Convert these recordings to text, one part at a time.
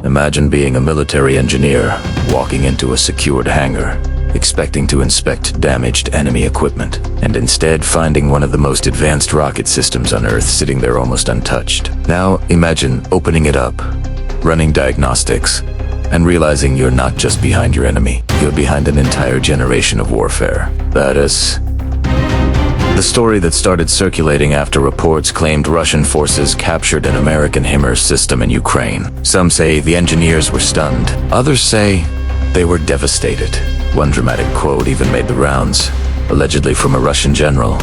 Imagine being a military engineer, walking into a secured hangar, expecting to inspect damaged enemy equipment, and instead finding one of the most advanced rocket systems on Earth sitting there almost untouched. Now imagine opening it up, running diagnostics, and realizing you're not just behind your enemy, you're behind an entire generation of warfare. That is the story that started circulating after reports claimed Russian forces captured an American HIMARS system in Ukraine. Some say the engineers were stunned. Others say they were devastated. One dramatic quote even made the rounds, allegedly from a Russian general.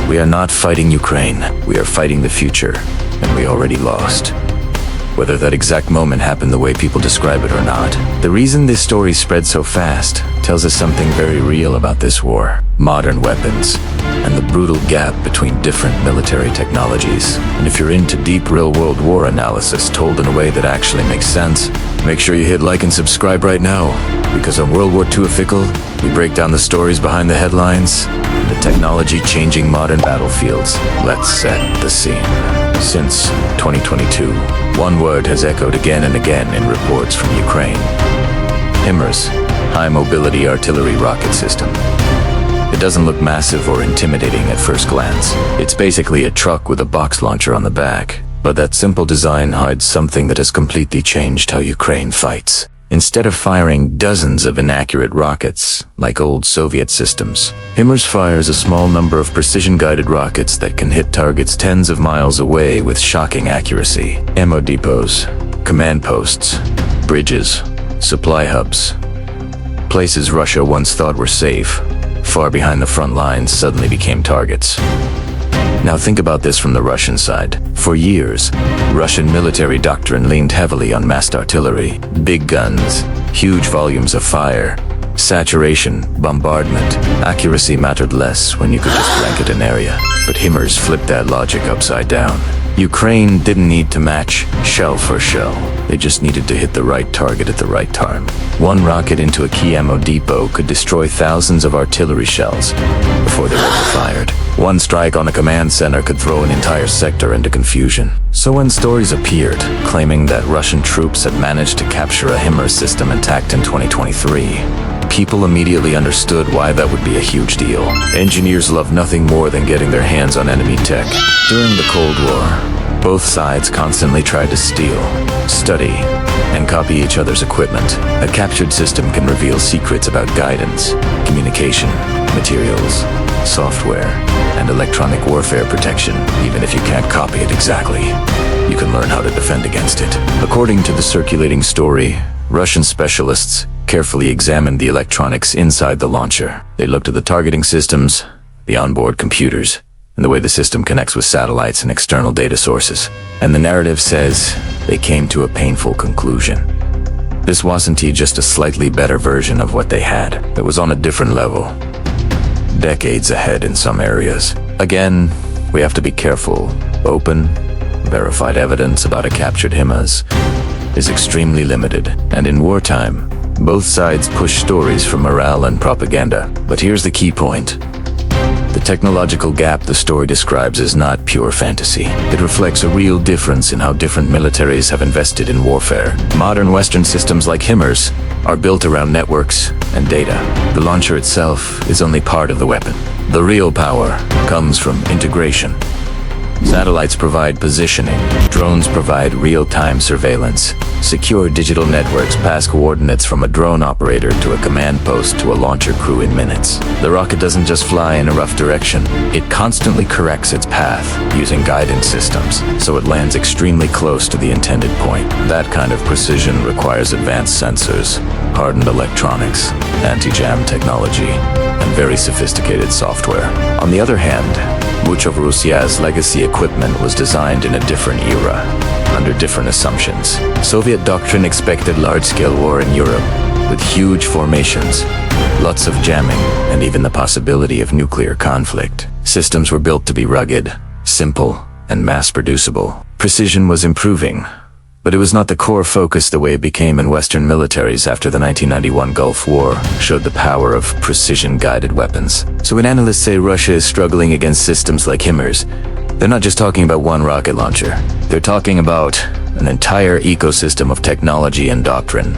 "We are not fighting Ukraine. We are fighting the future, and we already lost." Whether that exact moment happened the way people describe it or not, the reason this story spread so fast tells us something very real about this war. Modern weapons, and the brutal gap between different military technologies. And if you're into deep real-world war analysis told in a way that actually makes sense, make sure you hit like and subscribe right now, because on WorldWarTwoOffical, we break down the stories behind the headlines, and the technology changing modern battlefields. Let's set the scene. Since 2022, one word has echoed again and again in reports from Ukraine. HIMARS, High Mobility Artillery Rocket System. It doesn't look massive or intimidating at first glance. It's basically a truck with a box launcher on the back. But that simple design hides something that has completely changed how Ukraine fights. Instead of firing dozens of inaccurate rockets, like old Soviet systems, HIMARS fires a small number of precision-guided rockets that can hit targets tens of miles away with shocking accuracy. Ammo depots, command posts, bridges, supply hubs. Places Russia once thought were safe, far behind the front lines, suddenly became targets. Now think about this from the Russian side. For years, Russian military doctrine leaned heavily on massed artillery, big guns, huge volumes of fire, saturation, bombardment. Accuracy mattered less when you could just blanket an area. But HIMARS flipped that logic upside down. Ukraine didn't need to match shell for shell. They just needed to hit the right target at the right time. One rocket into a key ammo depot could destroy thousands of artillery shells before they were fired. One strike on a command center could throw an entire sector into confusion. So when stories appeared, claiming that Russian troops had managed to capture a HIMARS system intact in 2023, people immediately understood why that would be a huge deal. Engineers love nothing more than getting their hands on enemy tech. During the Cold War, both sides constantly tried to steal, study, and copy each other's equipment. A captured system can reveal secrets about guidance, communication, materials, software, and electronic warfare protection. Even if you can't copy it exactly, you can learn how to defend against it. According to the circulating story, Russian specialists carefully examined the electronics inside the launcher. They looked at the targeting systems, the onboard computers, and the way the system connects with satellites and external data sources. And the narrative says they came to a painful conclusion. This wasn't just a slightly better version of what they had. It was on a different level, decades ahead in some areas. Again, we have to be careful. Open, verified evidence about a captured HIMARS is extremely limited, and in wartime, both sides push stories for morale and propaganda. But here's the key point. The technological gap the story describes is not pure fantasy. It reflects a real difference in how different militaries have invested in warfare. Modern Western systems like HIMARS are built around networks and data. The launcher itself is only part of the weapon. The real power comes from integration. Satellites provide positioning, drones provide real-time surveillance, secure digital networks pass coordinates from a drone operator to a command post to a launcher crew in minutes. The rocket doesn't just fly in a rough direction, it constantly corrects its path using guidance systems, so it lands extremely close to the intended point. That kind of precision requires advanced sensors, hardened electronics, anti-jam technology, and very sophisticated software. On the other hand, much of Russia's legacy equipment was designed in a different era, under different assumptions. Soviet doctrine expected large-scale war in Europe, with huge formations, lots of jamming, and even the possibility of nuclear conflict. Systems were built to be rugged, simple, and mass-producible. Precision was improving, but it was not the core focus the way it became in Western militaries after the 1991 Gulf War showed the power of precision-guided weapons. So when analysts say Russia is struggling against systems like HIMARS, they're not just talking about one rocket launcher. They're talking about an entire ecosystem of technology and doctrine.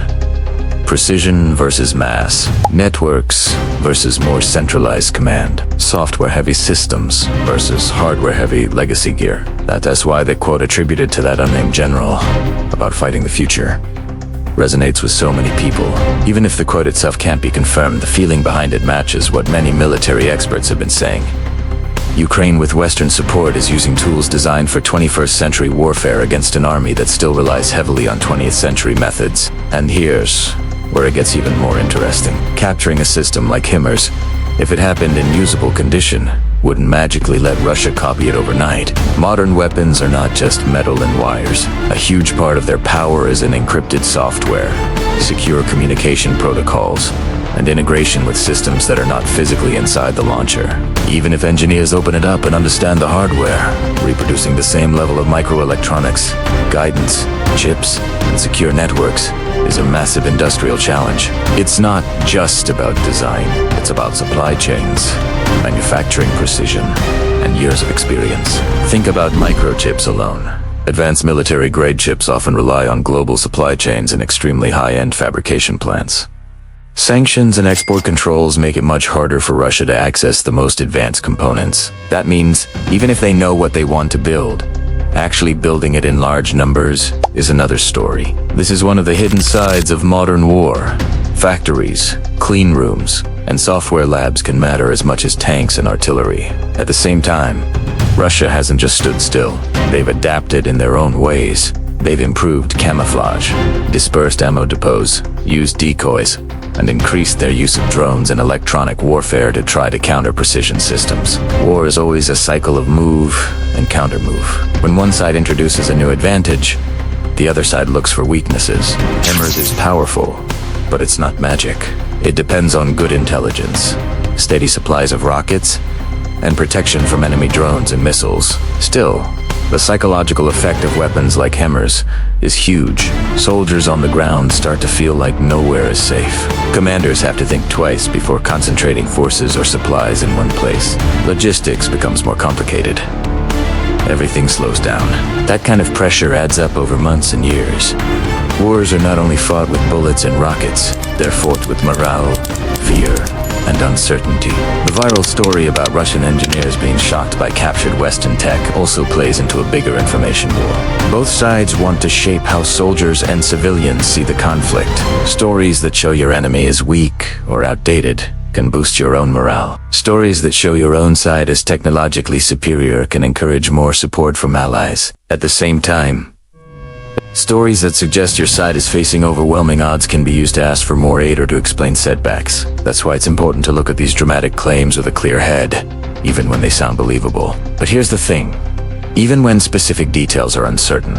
Precision versus mass, networks versus more centralized command, software-heavy systems versus hardware-heavy legacy gear. That's why the quote attributed to that unnamed general about fighting the future resonates with so many people. Even if the quote itself can't be confirmed, the feeling behind it matches what many military experts have been saying. Ukraine, with Western support, is using tools designed for 21st century warfare against an army that still relies heavily on 20th century methods. And here's where it gets even more interesting. Capturing a system like HIMARS, if it happened in usable condition, wouldn't magically let Russia copy it overnight. Modern weapons are not just metal and wires. A huge part of their power is in encrypted software, secure communication protocols, and integration with systems that are not physically inside the launcher. Even if engineers open it up and understand the hardware, reproducing the same level of microelectronics, guidance, chips, and secure networks is a massive industrial challenge. It's not just about design, it's about supply chains, manufacturing precision, and years of experience. Think about microchips alone. Advanced military-grade chips often rely on global supply chains and extremely high-end fabrication plants. Sanctions and export controls make it much harder for Russia to access the most advanced components. That means, even if they know what they want to build, actually building it in large numbers is another story. This is one of the hidden sides of modern war. Factories, clean rooms, and software labs can matter as much as tanks and artillery. At the same time, Russia hasn't just stood still. They've adapted in their own ways. They've improved camouflage, dispersed ammo depots, used decoys, and increased their use of drones and electronic warfare to try to counter precision systems. War is always a cycle of move and counter-move. When one side introduces a new advantage, the other side looks for weaknesses. HIMARS is powerful, but it's not magic. It depends on good intelligence, steady supplies of rockets, and protection from enemy drones and missiles. Still, the psychological effect of weapons like HIMARS is huge. Soldiers on the ground start to feel like nowhere is safe. Commanders have to think twice before concentrating forces or supplies in one place. Logistics becomes more complicated. Everything slows down. That kind of pressure adds up over months and years. Wars are not only fought with bullets and rockets, they're fought with morale, fear, and uncertainty. The viral story about Russian engineers being shocked by captured Western tech also plays into a bigger information war. Both sides want to shape how soldiers and civilians see the conflict. Stories that show your enemy is weak or outdated can boost your own morale. Stories that show your own side as technologically superior can encourage more support from allies. At the same time, stories that suggest your side is facing overwhelming odds can be used to ask for more aid or to explain setbacks. That's why it's important to look at these dramatic claims with a clear head, even when they sound believable. But here's the thing. Even when specific details are uncertain,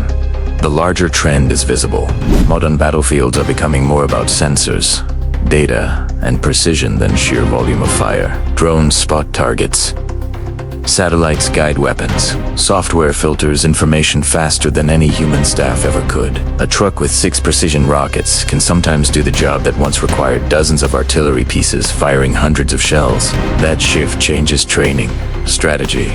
the larger trend is visible. Modern battlefields are becoming more about sensors, data, and precision than sheer volume of fire. Drones spot targets. Satellites guide weapons. Software filters information faster than any human staff ever could. A truck with 6 precision rockets can sometimes do the job that once required dozens of artillery pieces firing hundreds of shells. That shift changes training, strategy,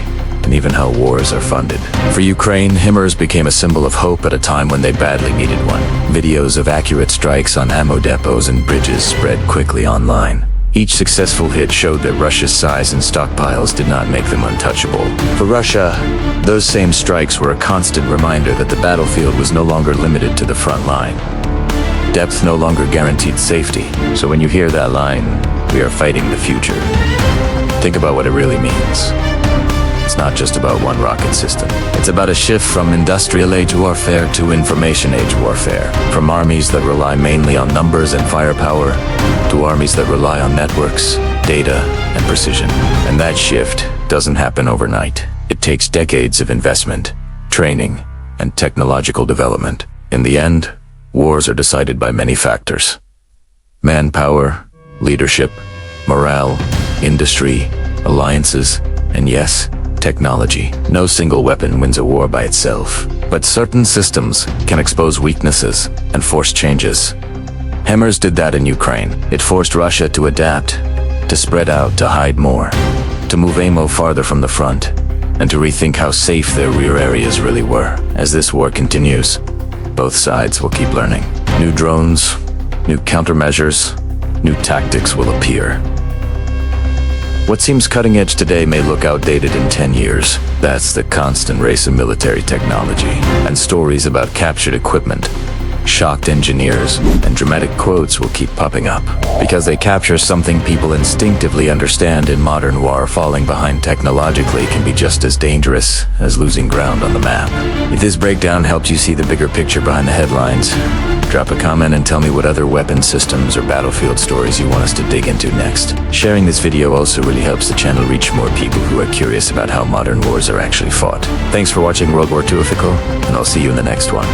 and even how wars are funded. For Ukraine, HIMARS became a symbol of hope at a time when they badly needed one. Videos of accurate strikes on ammo depots and bridges spread quickly online. Each successful hit showed that Russia's size and stockpiles did not make them untouchable. For Russia, those same strikes were a constant reminder that the battlefield was no longer limited to the front line. Depth no longer guaranteed safety. So when you hear that line, "We are fighting the future," think about what it really means. It's not just about one rocket system. It's about a shift from industrial age warfare to information age warfare. From armies that rely mainly on numbers and firepower, to armies that rely on networks, data, and precision. And that shift doesn't happen overnight. It takes decades of investment, training, and technological development. In the end, wars are decided by many factors. Manpower, leadership, morale, industry, alliances, and yes, technology. No single weapon wins a war by itself, but certain systems can expose weaknesses and force changes. HIMARS did that in Ukraine. It forced Russia to adapt, to spread out, to hide more, to move ammo farther from the front, and to rethink how safe their rear areas really were. As this war continues, both sides will keep learning. New drones, new countermeasures, new tactics will appear. What seems cutting edge today may look outdated in 10 years. That's the constant race of military technology. And stories about captured equipment, shocked engineers, and dramatic quotes will keep popping up. Because they capture something people instinctively understand in modern war, falling behind technologically can be just as dangerous as losing ground on the map. If this breakdown helped you see the bigger picture behind the headlines, drop a comment and tell me what other weapon systems or battlefield stories you want us to dig into next. Sharing this video also really helps the channel reach more people who are curious about how modern wars are actually fought. Thanks for watching World War II Official, and I'll see you in the next one.